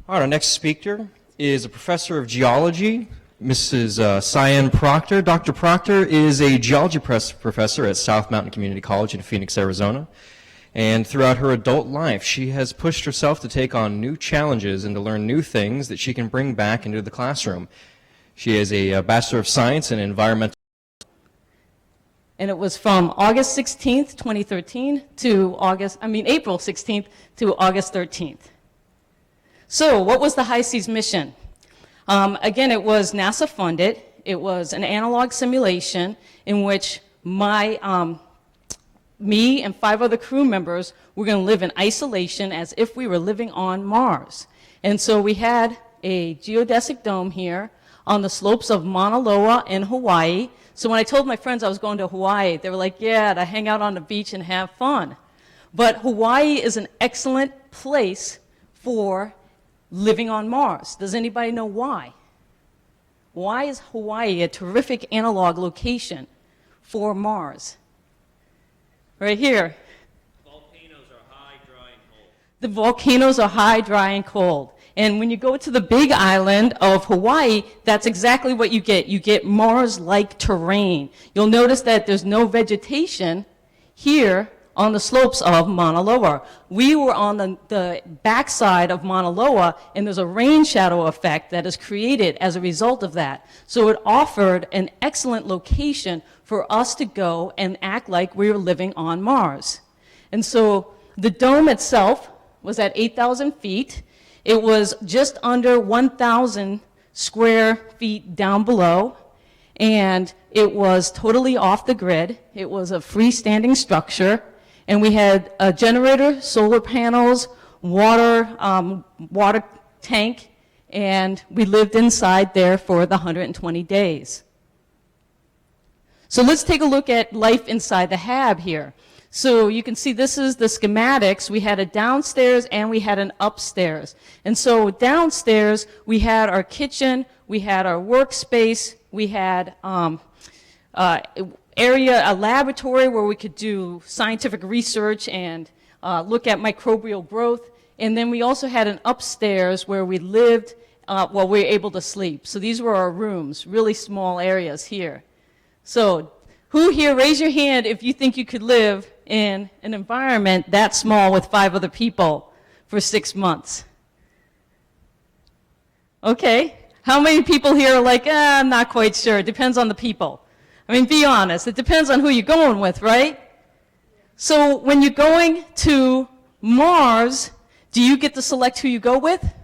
All right, our next speaker is a professor of geology, Mrs. Sian Proctor. Dr. Proctor is a geology professor at South Mountain Community College in Phoenix, Arizona. And throughout her adult life, she has pushed herself to take on new challenges and to learn new things that she can bring back into the classroom. She is a Bachelor of Science in Environmental. And it was from August 16th, 2013 to April 16th to August 13th. So what was the High Seas mission? Again, it was NASA funded. It was an analog simulation in which me and 5 other crew members were going to live in isolation as if we were living on Mars. And so we had a geodesic dome here on the slopes of Mauna Loa in Hawaii. So when I told my friends I was going to Hawaii, they were like, yeah, to hang out on the beach and have fun. But Hawaii is an excellent place for living on Mars. Does anybody know why? Why is Hawaii a terrific analog location for Mars? Right here. Volcanoes are high, dry, and cold. The volcanoes are high, dry, and cold. And when you go to the big island of Hawaii, that's exactly what you get. You get Mars-like terrain. You'll notice that there's no vegetation here on the slopes of Mauna Loa. We were on the backside of Mauna Loa, and there's a rain shadow effect that is created as a result of that. So it offered an excellent location for us to go and act like we were living on Mars. And so the dome itself was at 8,000 feet. It was just under 1,000 square feet down below, and it was totally off the grid. It was a freestanding structure, and we had a generator, solar panels, water tank, and we lived inside there for the 120 days. So let's take a look at life inside the HAB here. So you can see this is the schematics. We had a downstairs and we had an upstairs. And so downstairs we had our kitchen, we had our workspace, we had a laboratory where we could do scientific research and look at microbial growth. And then we also had an upstairs where we lived while we were able to sleep. So these were our rooms, really small areas here. So who here, raise your hand if you think you could live in an environment that small with 5 other people for 6 months? Okay. How many people here are like, I'm not quite sure. It depends on the people. I mean, be honest. It depends on who you're going with, right? So when you're going to Mars, do you get to select who you go with?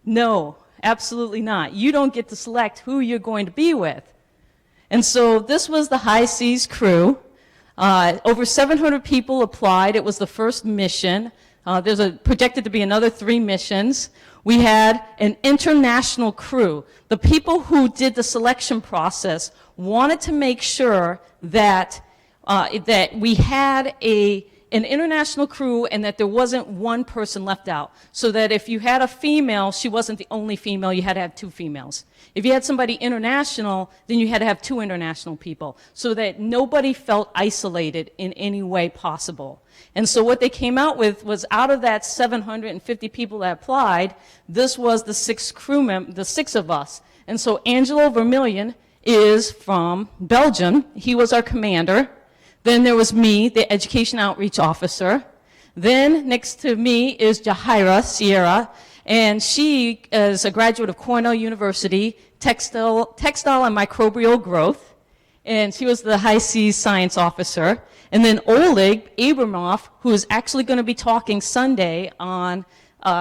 No, absolutely not. You don't get to select who you're going to be with. And so this was the High Seas crew. Over 700 people applied. It was the first mission. There's projected to be another 3 missions. We had an international crew. The people who did the selection process wanted to make sure that we had an international crew and that there wasn't one person left out. So that if you had a female, she wasn't the only female, you had to have 2 females. If you had somebody international, then you had to have 2 international people, so that nobody felt isolated in any way possible. And so what they came out with was, out of that 750 people that applied, this was the 6 the 6 of us. And so Angelo Vermillion is from Belgium. He was our commander. Then there was me, the education outreach officer. Then next to me is Jahaira Sierra, and she is a graduate of Cornell University, textile and microbial growth, and she was the High Seas science officer. And then Oleg Abramov, who is actually going to be talking Sunday on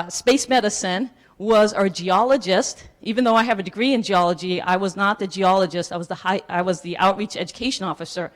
space medicine, was our geologist. Even though I have a degree in geology, I was not the geologist. I was the outreach education officer.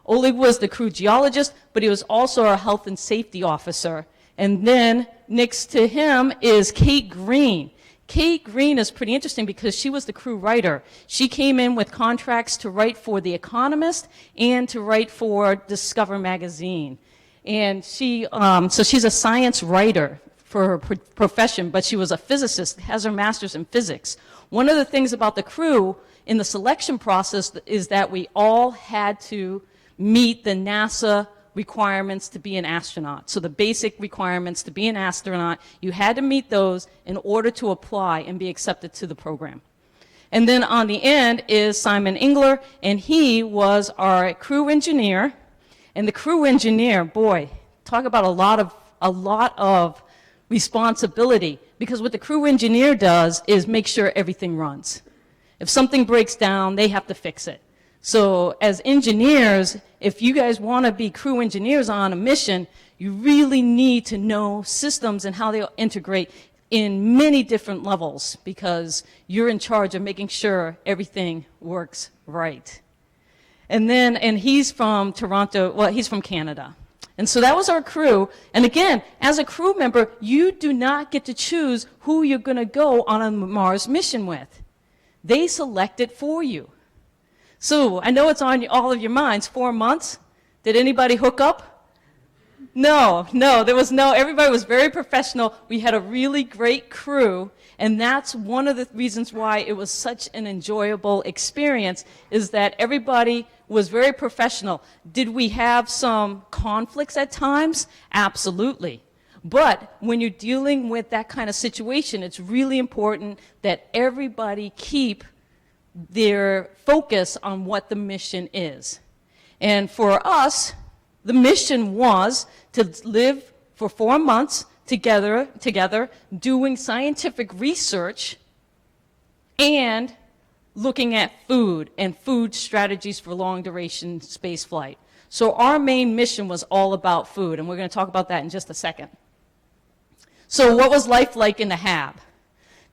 Oleg was the crew geologist, but he was also our health and safety officer. And then next to him is Kate Green. Kate Green is pretty interesting because she was the crew writer. She came in with contracts to write for The Economist and to write for Discover magazine. And so she's a science writer for her profession, but she was a physicist, has her master's in physics. One of the things about the crew in the selection process is that we all had to meet the NASA requirements to be an astronaut. So the basic requirements to be an astronaut, you had to meet those in order to apply and be accepted to the program. And then on the end is Simon Engler, and he was our crew engineer. And the crew engineer, boy, talk about a lot of responsibility, because what the crew engineer does is make sure everything runs. If something breaks down, they have to fix it. So as engineers, if you guys want to be crew engineers on a mission, you really need to know systems and how they integrate in many different levels, because you're in charge of making sure everything works right. And he's from Toronto, well, he's from Canada. And so that was our crew. And again, as a crew member, you do not get to choose who you're going to go on a Mars mission with. They select it for you. So I know it's on all of your minds, 4 months. Did anybody hook up? No, everybody was very professional. We had a really great crew, and that's one of the reasons why it was such an enjoyable experience, is that everybody was very professional. Did we have some conflicts at times? Absolutely. But when you're dealing with that kind of situation, it's really important that everybody keep their focus on what the mission is. And for us, the mission was to live for 4 months together doing scientific research and looking at food and food strategies for long-duration space flight. So our main mission was all about food, and we're going to talk about that in just a second. So what was life like in the HAB?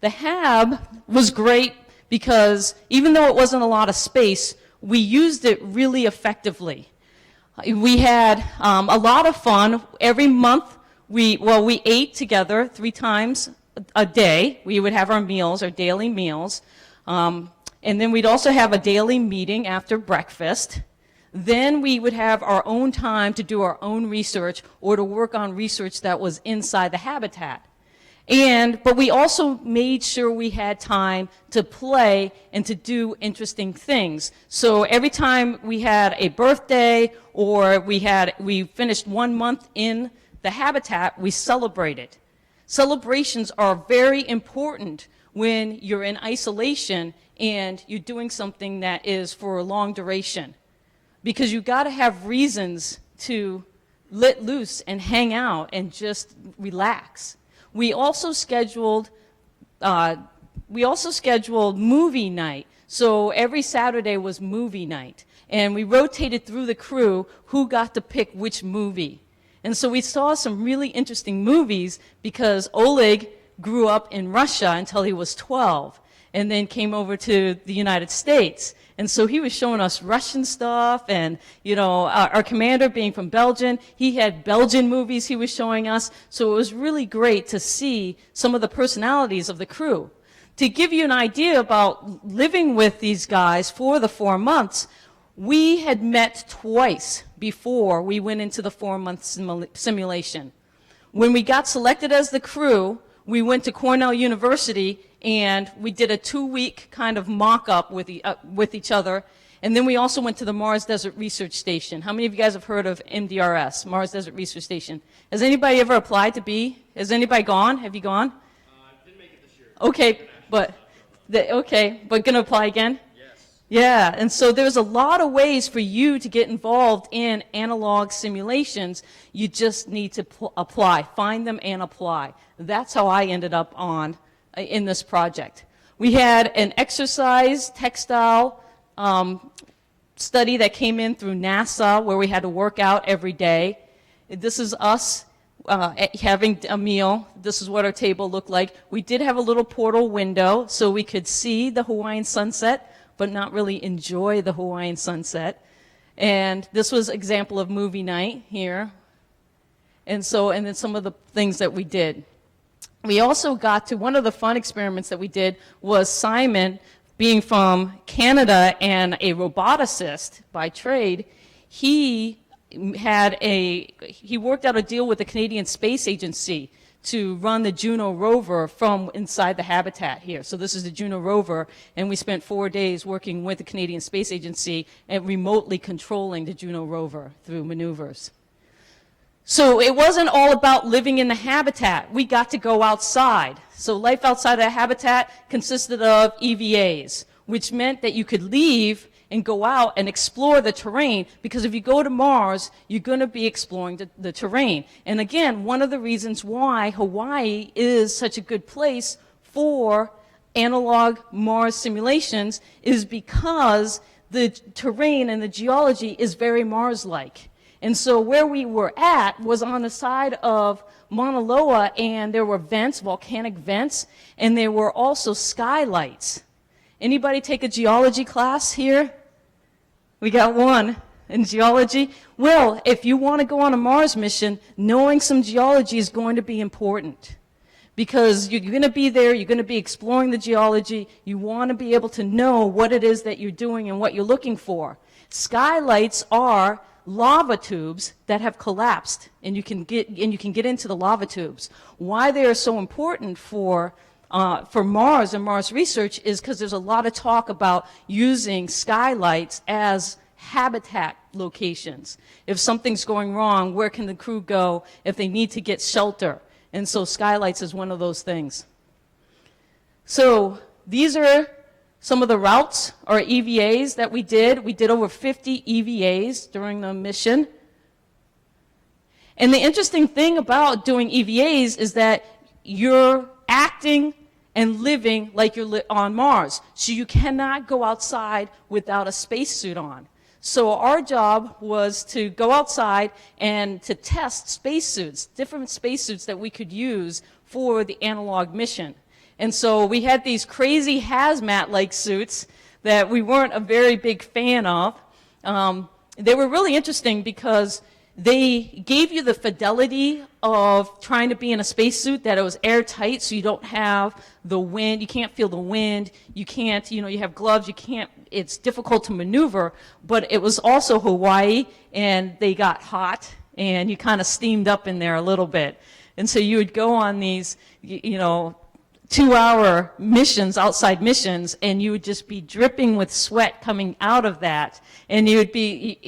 The HAB was great because even though it wasn't a lot of space, we used it really effectively. We had a lot of fun. Every month, we ate together 3 times a day. We would have our meals, our daily meals. And then we'd also have a daily meeting after breakfast. Then we would have our own time to do our own research or to work on research that was inside the habitat. But we also made sure we had time to play and to do interesting things. So every time we had a birthday or we finished 1 month in the habitat, we celebrated. Celebrations are very important when you're in isolation and you're doing something that is for a long duration, because you got to have reasons to let loose and hang out and just relax. We also scheduled movie night. So every Saturday was movie night. And we rotated through the crew who got to pick which movie. And so we saw some really interesting movies, because Oleg grew up in Russia until he was 12 and then came over to the United States. And so he was showing us Russian stuff, and, our commander being from Belgium, he had Belgian movies he was showing us. So it was really great to see some of the personalities of the crew. To give you an idea about living with these guys for the 4 months, we had met twice before we went into the 4-month simulation. When we got selected as the crew, we went to Cornell University and we did a 2-week kind of mock-up with each other. And then we also went to the Mars Desert Research Station. How many of you guys have heard of MDRS, Mars Desert Research Station? Has anybody ever applied to be? Has anybody gone? Have you gone? Didn't make it this year. Okay, but gonna apply again? Yes. Yeah, and so there's a lot of ways for you to get involved in analog simulations. You just need to apply, find them and apply. That's how I ended up in this project. We had an exercise textile study that came in through NASA, where we had to work out every day. This is us having a meal. This is what our table looked like. We did have a little portal window so we could see the Hawaiian sunset, but not really enjoy the Hawaiian sunset. And this was an example of movie night here. And then some of the things that we did. We also got to, one of the fun experiments that we did was Simon, being from Canada and a roboticist by trade, he worked out a deal with the Canadian Space Agency to run the Juno rover from inside the habitat here. So this is the Juno rover, and we spent 4 days working with the Canadian Space Agency and remotely controlling the Juno rover through maneuvers. So it wasn't all about living in the habitat. We got to go outside. So life outside of the habitat consisted of EVAs, which meant that you could leave and go out and explore the terrain, because if you go to Mars, you're going to be exploring the terrain. And again, one of the reasons why Hawaii is such a good place for analog Mars simulations is because the terrain and the geology is very Mars-like. And so where we were at was on the side of Mauna Loa, and there were vents, volcanic vents, and there were also skylights. Anybody take a geology class here? We got one in geology. Well, if you want to go on a Mars mission, knowing some geology is going to be important, because you're going to be there, you're going to be exploring the geology, you want to be able to know what it is that you're doing and what you're looking for. Skylights are lava tubes that have collapsed, and you can get into the lava tubes. Why they are so important for Mars and Mars research is because there's a lot of talk about using skylights as habitat locations. If something's going wrong, where can the crew go if they need to get shelter? And so skylights is one of those things. So these are some of the routes or EVAs that we did. We did over 50 EVAs during the mission. And the interesting thing about doing EVAs is that you're acting and living like you're on Mars. So you cannot go outside without a spacesuit on. So our job was to go outside and to test spacesuits, different spacesuits that we could use for the analog mission. And so we had these crazy hazmat-like suits that we weren't a very big fan of. They were really interesting because they gave you the fidelity of trying to be in a spacesuit, that it was airtight, so you don't have the wind, you can't feel the wind, you can't, you have gloves, it's difficult to maneuver, but it was also Hawaii, and they got hot, and you kind of steamed up in there a little bit. And so you would go on these, 2-hour missions, outside missions, and you would just be dripping with sweat coming out of that, and you would be,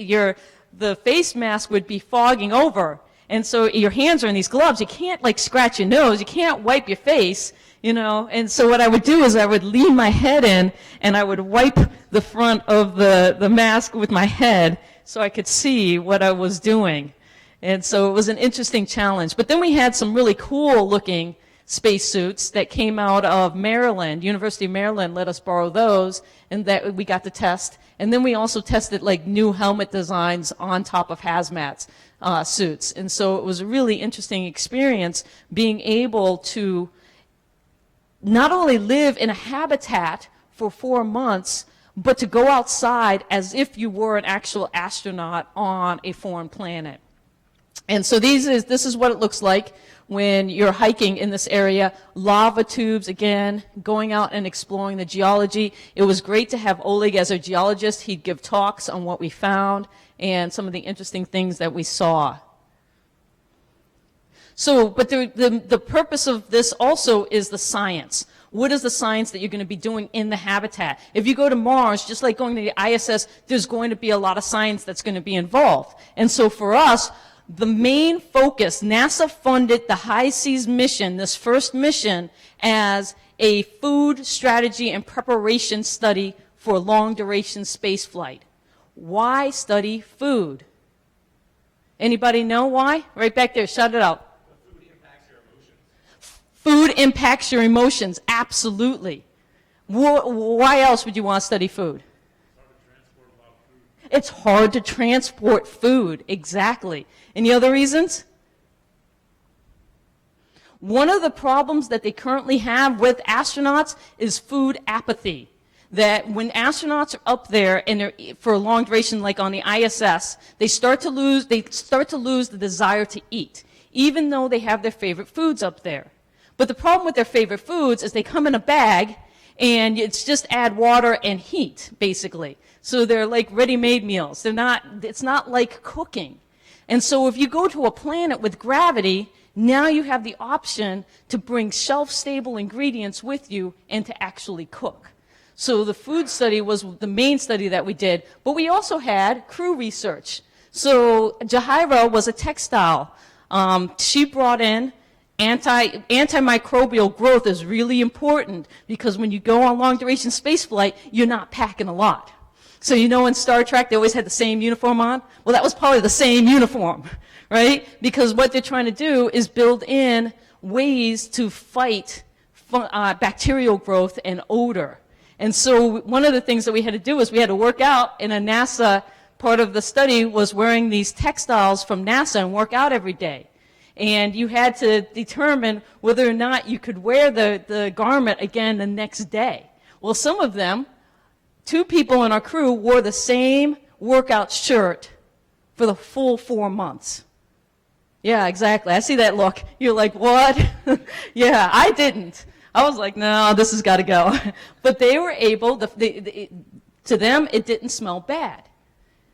the face mask would be fogging over, and so your hands are in these gloves. You can't scratch your nose, you can't wipe your face, and so what I would do is I would lean my head in and I would wipe the front of the mask with my head so I could see what I was doing. And so it was an interesting challenge. But then we had some really cool looking spacesuits that came out of Maryland. University of Maryland let us borrow those, and that we got to test. And then we also tested new helmet designs on top of hazmat suits. And so it was a really interesting experience being able to not only live in a habitat for 4 months, but to go outside as if you were an actual astronaut on a foreign planet. And so this is what it looks like when you're hiking in this area. Lava tubes, again, going out and exploring the geology. It was great to have Oleg as a geologist. He'd give talks on what we found and some of the interesting things that we saw. So, but the purpose of this also is the science. What is the science that you're going to be doing in the habitat? If you go to Mars, just like going to the ISS, there's going to be a lot of science that's going to be involved. And so for us, the main focus, NASA funded the High Seas mission, this first mission, as a food strategy and preparation study for long-duration space flight. Why study food? Anybody know why? Right back there, shout it out. Food impacts your emotions. Food impacts your emotions, absolutely. Why else would you want to study food? It's hard to transport food, exactly. Any other reasons? One of the problems that they currently have with astronauts is food apathy. That when astronauts are up there and they're for a long duration, like on the ISS, they start to lose the desire to eat, even though they have their favorite foods up there. But the problem with their favorite foods is they come in a bag, and it's just add water and heat, basically. So they're like ready-made meals. It's not like cooking. And so if you go to a planet with gravity, now you have the option to bring shelf-stable ingredients with you and to actually cook. So the food study was the main study that we did, but we also had crew research. So Jahaira was a textile. She brought in antimicrobial growth is really important because when you go on long-duration space flight, you're not packing a lot. So you know in Star Trek, they always had the same uniform on? Well, that was probably the same uniform, right? Because what they're trying to do is build in ways to fight bacterial growth and odor. And so one of the things that we had to do is we had to work out, and a NASA part of the study was wearing these textiles from NASA and work out every day. And you had to determine whether or not you could wear the garment again the next day. Well, some of them, 2 people in our crew wore the same workout shirt for the full 4 months. Yeah, exactly. I see that look. You're like, what? Yeah, I didn't. I was like, no, this has got to go. But they were able, to them, it didn't smell bad.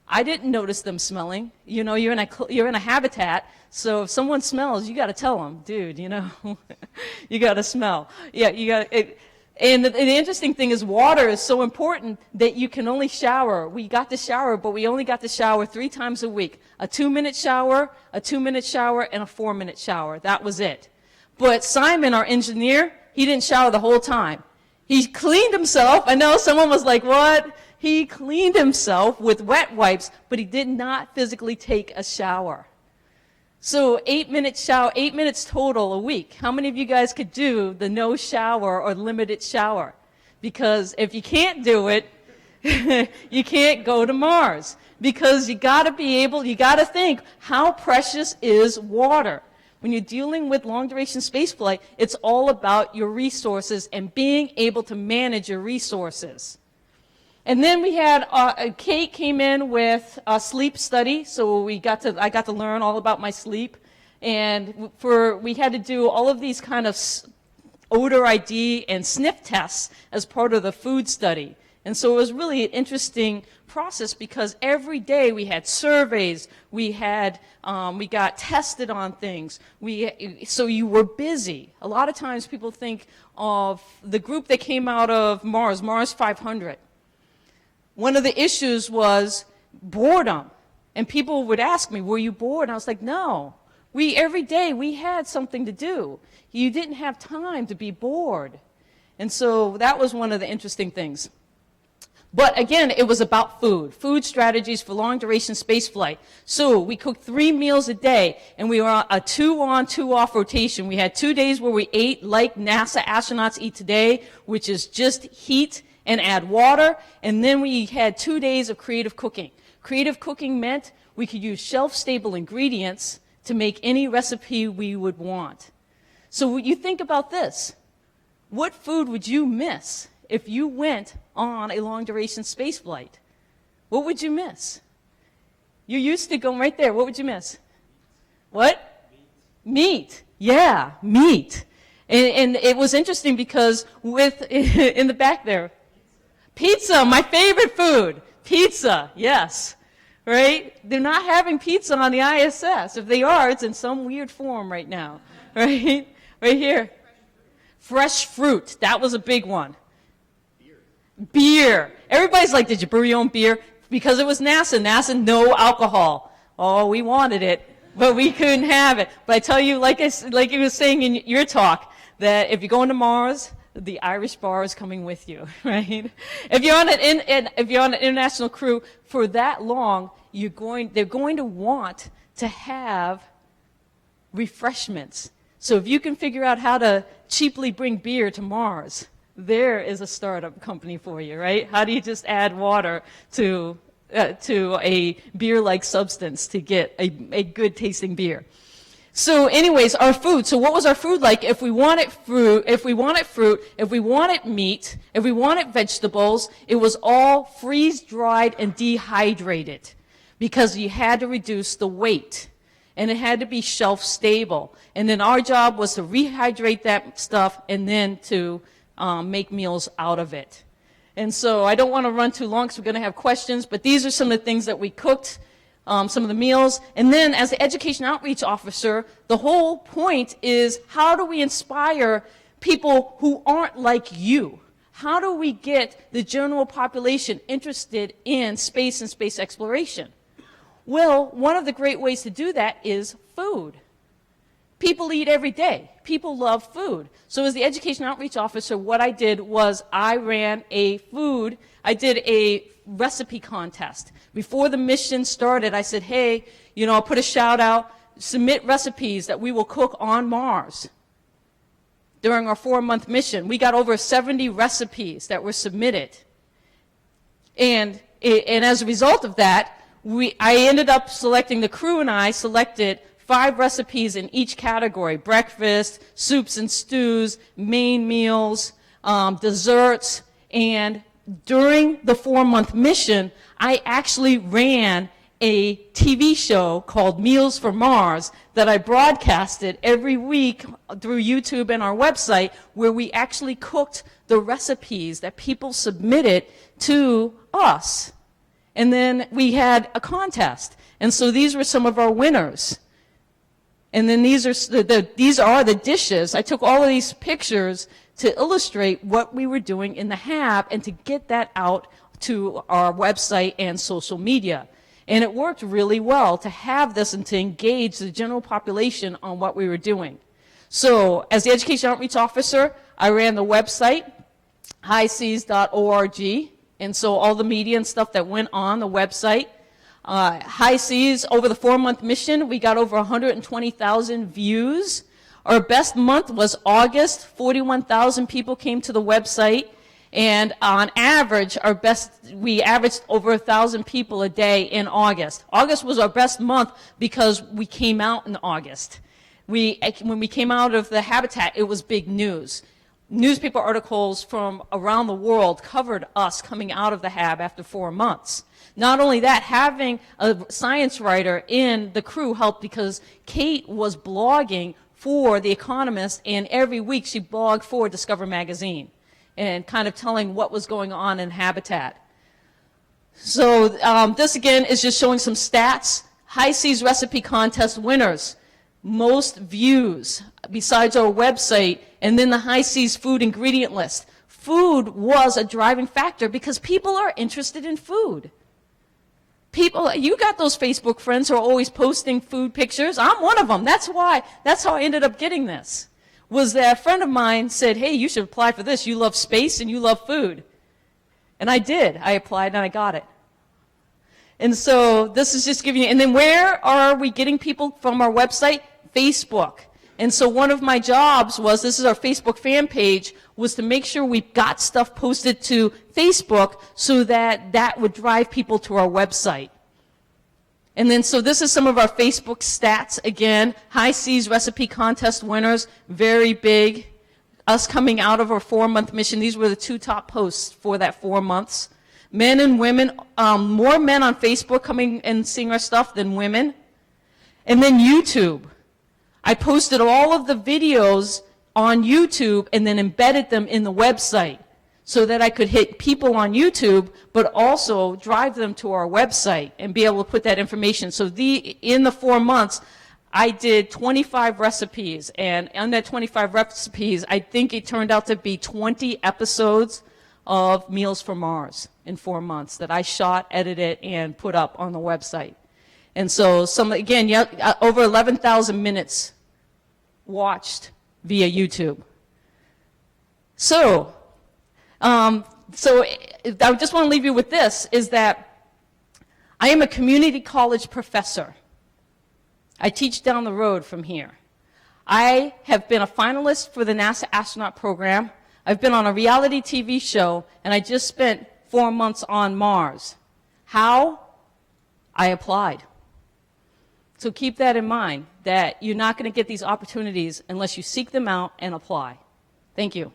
I didn't notice them smelling. You know, you're in a habitat, so if someone smells, you got to tell them, dude, you know, you got to smell. Yeah, you got it. And the interesting thing is water is so important that you can only shower. We got to shower, but we only got to shower 3 times a week. A 2-minute shower, a 2-minute shower, and a 4-minute shower. That was it. But Simon, our engineer, he didn't shower the whole time. He cleaned himself. I know someone was like, what? He cleaned himself with wet wipes, but he did not physically take a shower. So 8-minute shower, 8 minutes total a week. How many of you guys could do the no shower or limited shower? Because if you can't do it, you can't go to Mars. Because you got to think, how precious is water? When you're dealing with long-duration spaceflight, it's all about your resources and being able to manage your resources. And then we had, Kate came in with a sleep study, so I got to learn all about my sleep. And we had to do all of these kind of odor ID and sniff tests as part of the food study. And so it was really an interesting process because every day we had surveys, we got tested on things. So you were busy. A lot of times people think of the group that came out of Mars 500. One of the issues was boredom. And people would ask me, were you bored? And I was like, no. Every day we had something to do. You didn't have time to be bored. And so that was one of the interesting things. But again, it was about food strategies for long-duration spaceflight. So we cooked 3 meals a day, and we were on a 2-on, 2-off rotation. We had 2 days where we ate like NASA astronauts eat today, which is just heat and add water, and then we had 2 days of creative cooking. Creative cooking meant we could use shelf-stable ingredients to make any recipe we would want. So you think about this. What food would you miss if you went on a long-duration space flight? What would you miss? You're used to going right there. What would you miss? What? Meat. Yeah, meat. And it was interesting because in the back there, pizza, my favorite food. Pizza, yes. Right? They're not having pizza on the ISS. If they are, it's in some weird form right now. Right? Right here. Fresh fruit. That was a big one. Beer. Everybody's like, did you brew your own beer? Because it was NASA. NASA, no alcohol. Oh, we wanted it, but we couldn't have it. But I tell you, like you were saying in your talk, that if you're going to Mars, the Irish bar is coming with you, right? If you're on an international crew for that long, they're going to want to have refreshments. So if you can figure out how to cheaply bring beer to Mars, there is a startup company for you, right? How do you just add water to a beer-like substance to get a good tasting beer? So anyways, our food. So what was our food like? If we wanted fruit, if we wanted meat, if we wanted vegetables, it was all freeze-dried and dehydrated because you had to reduce the weight. And it had to be shelf-stable. And then our job was to rehydrate that stuff and then to make meals out of it. And so I don't want to run too long because we're going to have questions, but these are some of the things that we cooked. Some of the meals. And then as the education outreach officer, the whole point is how do we inspire people who aren't like you? How do we get the general population interested in space and space exploration? Well, one of the great ways to do that is food. People eat every day. People love food. So as the education outreach officer, what I did was I did a recipe contest. Before the mission started, I said, hey, I'll put a shout out, submit recipes that we will cook on Mars during our 4-month mission. We got over 70 recipes that were submitted. And as a result of that, I ended up selecting, the crew and I selected 5 recipes in each category: breakfast, soups and stews, main meals, desserts. And during the 4-month mission, I actually ran a TV show called Meals for Mars that I broadcasted every week through YouTube and our website, where we actually cooked the recipes that people submitted to us. And then we had a contest. And so these were some of our winners. And then these are the dishes. I took all of these pictures to illustrate what we were doing in the hab and to get that out to our website and social media. And it worked really well to have this and to engage the general population on what we were doing. So as the education outreach officer, I ran the website, highseas.org. And so all the media and stuff that went on the website. High Seas, over the 4-month mission, we got over 120,000 views. Our best month was August. 41,000 people came to the website. And on average, we averaged over 1,000 people a day in August. August was our best month because we came out in August. When we came out of the habitat, it was big news. Newspaper articles from around the world covered us coming out of the hab after 4 months. Not only that, having a science writer in the crew helped, because Kate was blogging for The Economist, and every week she blogged for Discover Magazine and kind of telling what was going on in habitat. So this again is just showing some stats. High Seas Recipe Contest winners, most views besides our website, and then the High Seas food ingredient list. Food was a driving factor because people are interested in food. People, you got those Facebook friends who are always posting food pictures. I'm one of them. That's how I ended up getting this. Was that a friend of mine said, hey, you should apply for this. You love space and you love food. And I did. I applied and I got it. And so this is just giving you, and then where are we getting people from our website? Facebook. And so one of my jobs was, this is our Facebook fan page, was to make sure we got stuff posted to Facebook so that that would drive people to our website. And then, so this is some of our Facebook stats. Again, High Seas Recipe Contest winners, very big. Us coming out of our 4-month mission, these were the 2 top posts for that 4 months. Men and women, more men on Facebook coming and seeing our stuff than women. And then YouTube. I posted all of the videos on YouTube and then embedded them in the website so that I could hit people on YouTube, but also drive them to our website and be able to put that information. So in the 4 months, I did 25 recipes, and on that 25 recipes, I think it turned out to be 20 episodes of Meals for Mars in 4 months that I shot, edited, and put up on the website. And so, over 11,000 minutes watched via YouTube. So I just want to leave you with this, is that I am a community college professor. I teach down the road from here. I have been a finalist for the NASA Astronaut program. I've been on a reality TV show, and I just spent 4 months on Mars. How? I applied. So keep that in mind, that you're not going to get these opportunities unless you seek them out and apply. Thank you.